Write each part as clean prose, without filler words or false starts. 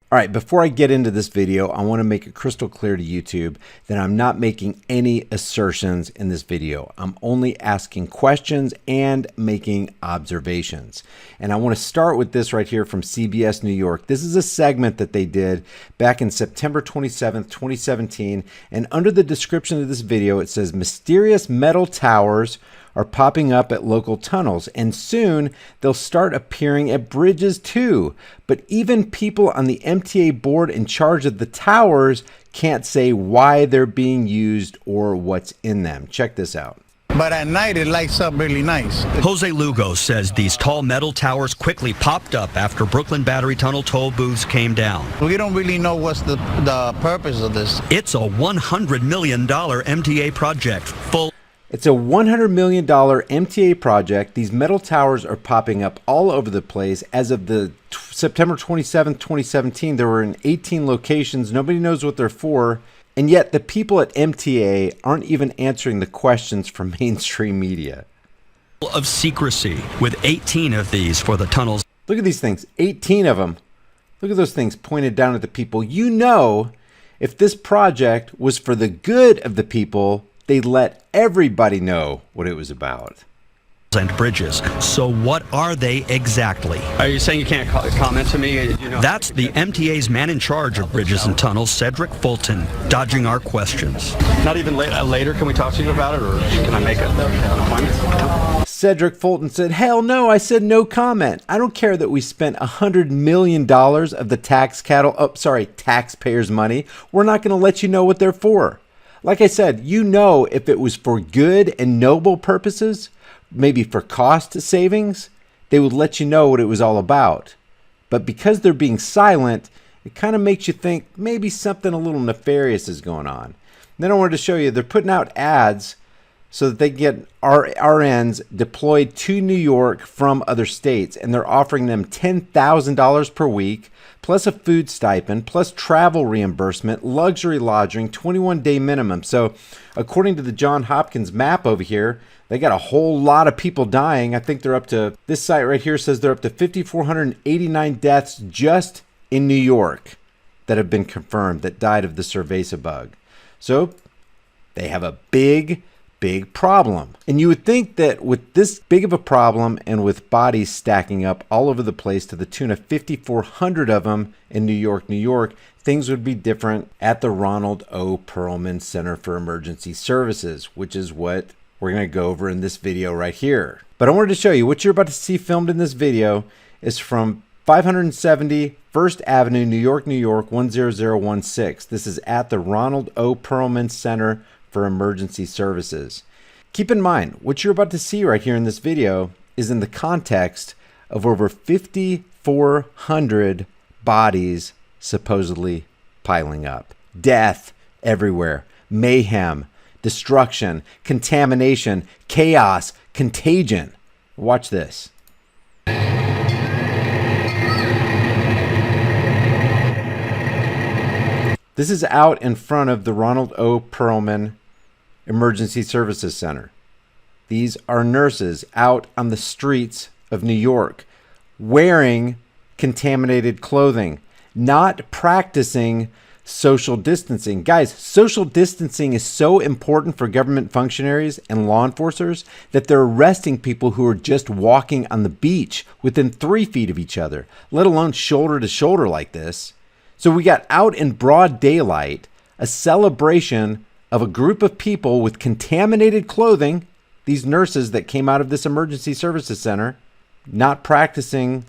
All right, before I get into this video, I want to make it crystal clear to YouTube that I'm not making any assertions in this video. I'm only asking questions and making observations. And I want to start with this right here from CBS New York. This is a segment that they did back in September 27th, 2017. And under the description of this video, it says mysterious metal towers are popping up at local tunnels, and soon they'll start appearing at bridges too. But even people on the MTA board in charge of the towers can't say why they're being used or what's in them. Check this out. But at night, it lights up really nice. Jose Lugo says these tall metal towers quickly popped up after Brooklyn Battery Tunnel toll booths came down. We don't really know what's the purpose of this. It's a $100 million MTA project full. It's a $100 million MTA project. These metal towers are popping up all over the place. As of the September 27th, 2017, there were in 18 locations. Nobody knows what they're for. And yet the people at MTA aren't even answering the questions from mainstream media. Of secrecy, with 18 of these for the tunnels. Look at these things, 18 of them. Look at those things pointed down at the people. You know, if this project was for the good of the people, they'd let everybody know what it was about. And bridges. So what are they exactly? Are you saying you can't comment to me? You know, that's the MTA's man in charge of bridges and tunnels, Cedric Fulton, dodging our questions. Not even later can we talk to you about it, or can I make an appointment? Cedric Fulton said, hell no, I said no comment. I don't care that we spent $100 million of the taxpayers' money. We're not going to let you know what they're for. Like I said, you know, if it was for good and noble purposes, maybe for cost savings, they would let you know what it was all about. But because they're being silent, it kind of makes you think maybe something a little nefarious is going on. Then I wanted to show you, they're putting out ads so that they get RNs deployed to New York from other states, and they're offering them $10,000 per week, plus a food stipend, plus travel reimbursement, luxury lodging, 21-day minimum. So according to the Johns Hopkins map over here, they got a whole lot of people dying. I think they're up to, this site right here says they're up to 5,489 deaths just in New York that have been confirmed that died of the cerveza bug. So they have a big problem. And you would think that with this big of a problem and with bodies stacking up all over the place to the tune of 5,400 of them in New York, things would be different at the Ronald O. Perelman Center for Emergency Services, which is what we're going to go over in this video right here. But I wanted to show you what you're about to see filmed in this video is from 570 First Avenue, New York, 10016. This is at the Ronald O. Perelman Center for Emergency Services. Keep in mind, what you're about to see right here in this video is in the context of over 5,400 bodies supposedly piling up. Death everywhere, mayhem, destruction, contamination, chaos, contagion. Watch this. This is out in front of the Ronald O. Perelman Emergency Services Center. These are nurses out on the streets of New York wearing contaminated clothing, not practicing social distancing. Guys, social distancing is so important for government functionaries and law enforcers that they're arresting people who are just walking on the beach within 3 feet of each other, let alone shoulder to shoulder like this. So we got out in broad daylight a celebration of a group of people with contaminated clothing, these nurses that came out of this emergency services center, not practicing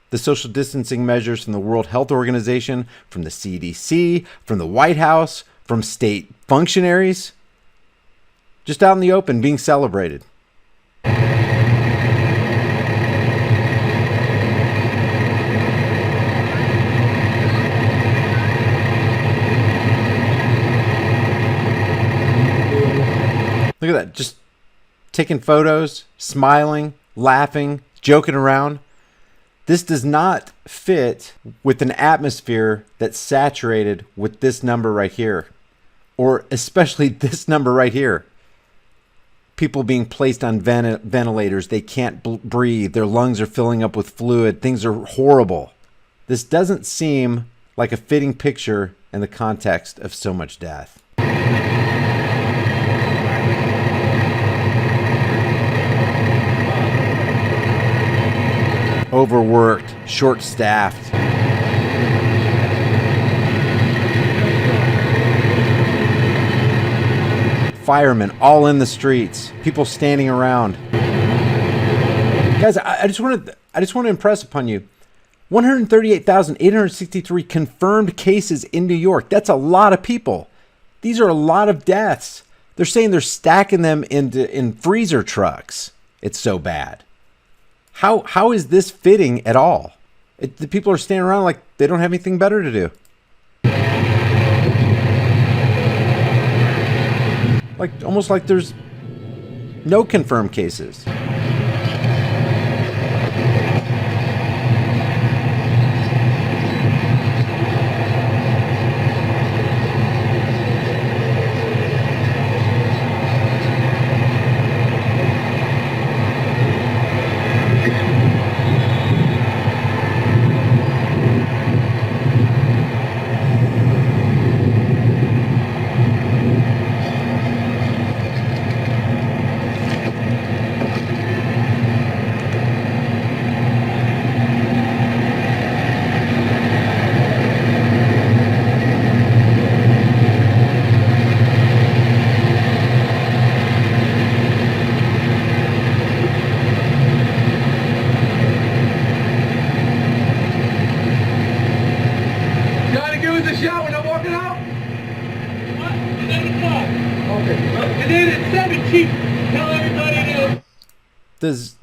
the social distancing measures from the World Health Organization, from the CDC, from the White House, from state functionaries, just out in the open being celebrated. Look at that, just taking photos, smiling, laughing, joking around. This does not fit with an atmosphere that's saturated with this number right here, or especially this number right here. People being placed on ventilators, they can't breathe, their lungs are filling up with fluid, things are horrible. This doesn't seem like a fitting picture in the context of so much death. Overworked, short-staffed. Firemen all in the streets, people standing around. Guys, I just want to impress upon you. 138,863 confirmed cases in New York. That's a lot of people. These are a lot of deaths. They're saying they're stacking them in freezer trucks. It's so bad. How is this fitting at all? The people are standing around like they don't have anything better to do. Almost like there's no confirmed cases.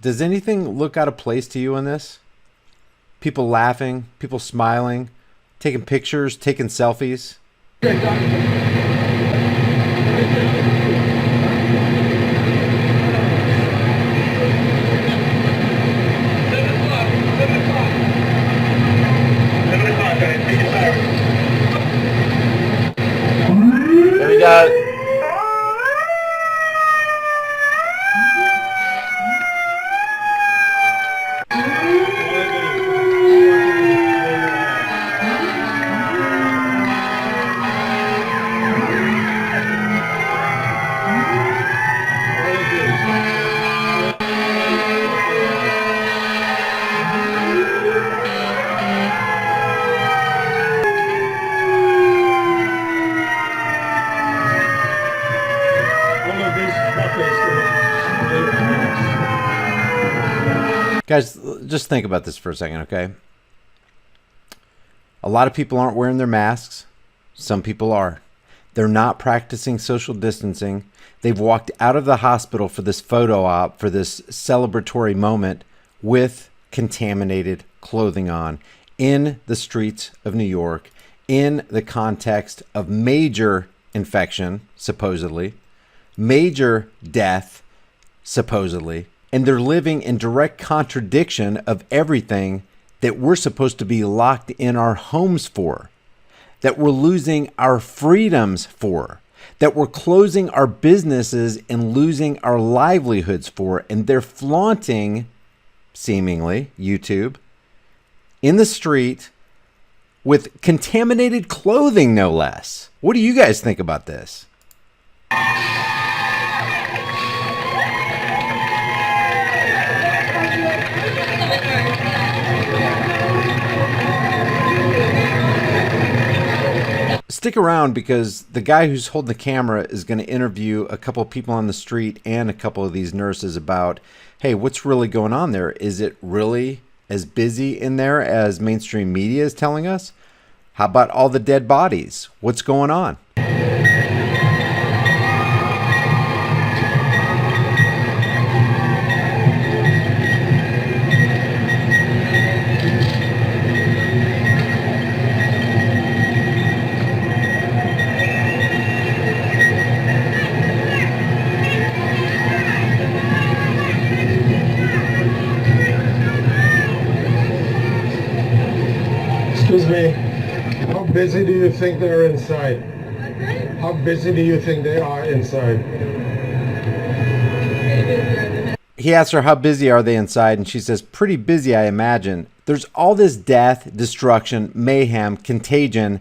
Does anything look out of place to you in this? People laughing, people smiling, taking pictures, taking selfies. There we go. Guys, just think about this for a second, okay? A lot of people aren't wearing their masks. Some people are. They're not practicing social distancing. They've walked out of the hospital for this photo op, for this celebratory moment with contaminated clothing on in the streets of New York in the context of major infection, supposedly, major death, supposedly, and they're living in direct contradiction of everything that we're supposed to be locked in our homes for, that we're losing our freedoms for, that we're closing our businesses and losing our livelihoods for, and they're flaunting, seemingly, YouTube, in the street with contaminated clothing, no less. What do you guys think about this? Stick around because the guy who's holding the camera is going to interview a couple of people on the street and a couple of these nurses about, hey, what's really going on there? Is it really as busy in there as mainstream media is telling us? How about all the dead bodies? What's going on? Excuse me, how busy do you think they're inside? How busy do you think they are inside? He asks her, how busy are they inside? And she says, pretty busy, I imagine. There's all this death, destruction, mayhem, contagion,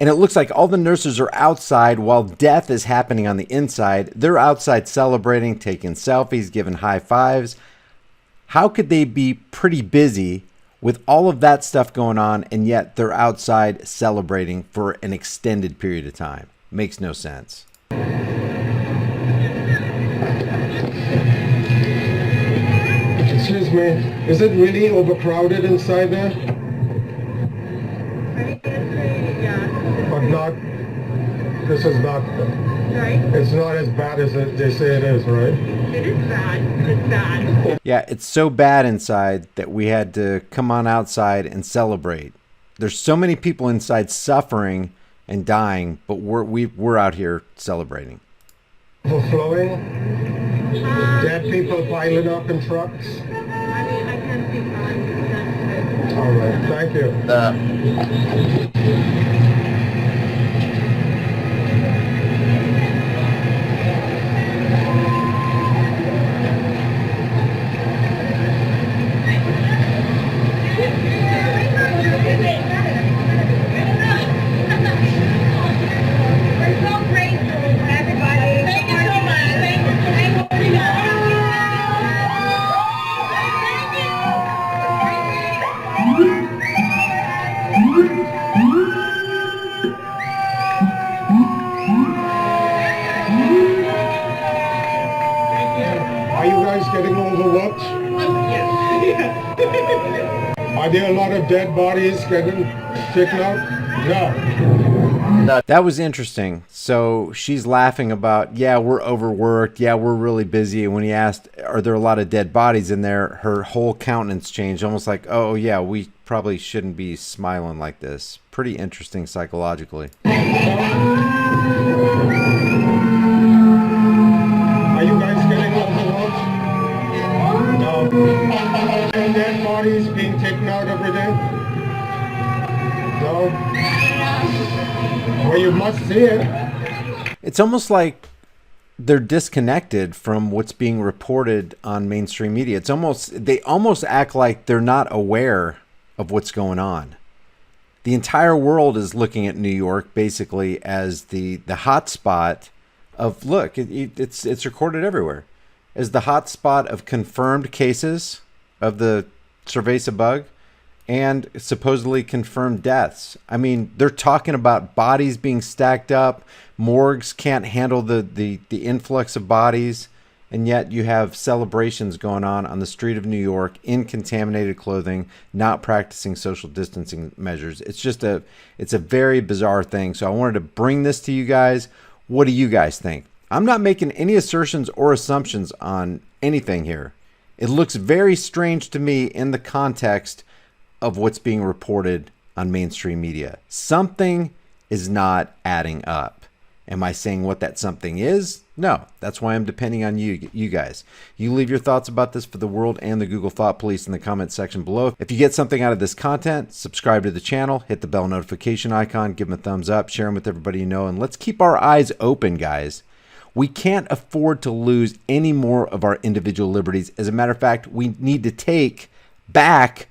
and it looks like all the nurses are outside while death is happening on the inside. They're outside celebrating, taking selfies, giving high fives. How could they be pretty busy with all of that stuff going on, and yet they're outside celebrating for an extended period of time? Makes no sense. Excuse me, is it really overcrowded inside there? But not, this is not, it's not as bad as they say it is, right? It is bad. It's bad. Yeah, it's so bad inside that we had to come on outside and celebrate. There's so many people inside suffering and dying, but we're out here celebrating. Overflowing? Dead people piling up in trucks? I can't speak on. All right, thank you. We're so grateful for everybody. Thank you so much. Thank you. Are you guys getting overworked? Are there a lot of dead bodies getting taken out? No. That was interesting. So she's laughing about, yeah, we're overworked. Yeah, we're really busy. And when he asked, are there a lot of dead bodies in there? Her whole countenance changed, almost like, oh, yeah, we probably shouldn't be smiling like this. Pretty interesting psychologically. Are you guys getting overworked? No. And dead bodies being taken out every day? No. Well, you must see it. It's almost like they're disconnected from what's being reported on mainstream media. They almost act like they're not aware of what's going on. The entire world is looking at New York basically as the hot spot of, look, it's recorded everywhere, as the hot spot of confirmed cases of the cerveza bug and supposedly confirmed deaths. I mean, they're talking about bodies being stacked up. Morgues can't handle the influx of bodies. And yet you have celebrations going on the street of New York in contaminated clothing, not practicing social distancing measures. It's a very bizarre thing. So I wanted to bring this to you guys. What do you guys think? I'm not making any assertions or assumptions on anything here. It looks very strange to me in the context of what's being reported on mainstream media. Something is not adding up. Am I saying what that something is? No. That's why I'm depending on you guys. You leave your thoughts about this for the world and the Google Thought Police in the comment section below. If you get something out of this content, subscribe to the channel, hit the bell notification icon, give them a thumbs up, share them with everybody you know, and let's keep our eyes open, guys. We can't afford to lose any more of our individual liberties. As a matter of fact, we need to take back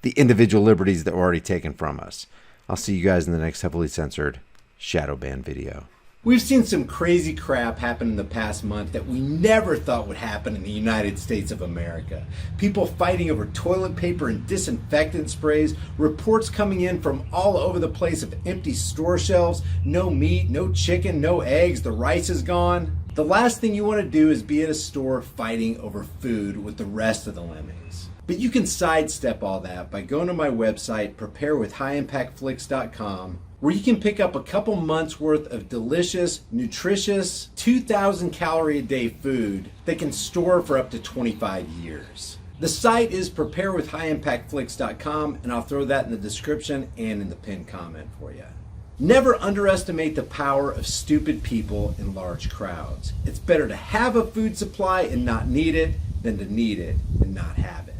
the individual liberties that were already taken from us. I'll see you guys in the next heavily censored shadow ban video. We've seen some crazy crap happen in the past month that we never thought would happen in the United States of America. People fighting over toilet paper and disinfectant sprays, reports coming in from all over the place of empty store shelves, no meat, no chicken, no eggs, the rice is gone. The last thing you want to do is be at a store fighting over food with the rest of the lemmings. But you can sidestep all that by going to my website, preparewithhighimpactflix.com, where you can pick up a couple months worth of delicious, nutritious, 2,000 calorie a day food that can store for up to 25 years. The site is preparewithhighimpactflix.com, and I'll throw that in the description and in the pinned comment for you. Never underestimate the power of stupid people in large crowds. It's better to have a food supply and not need it than to need it and not have it.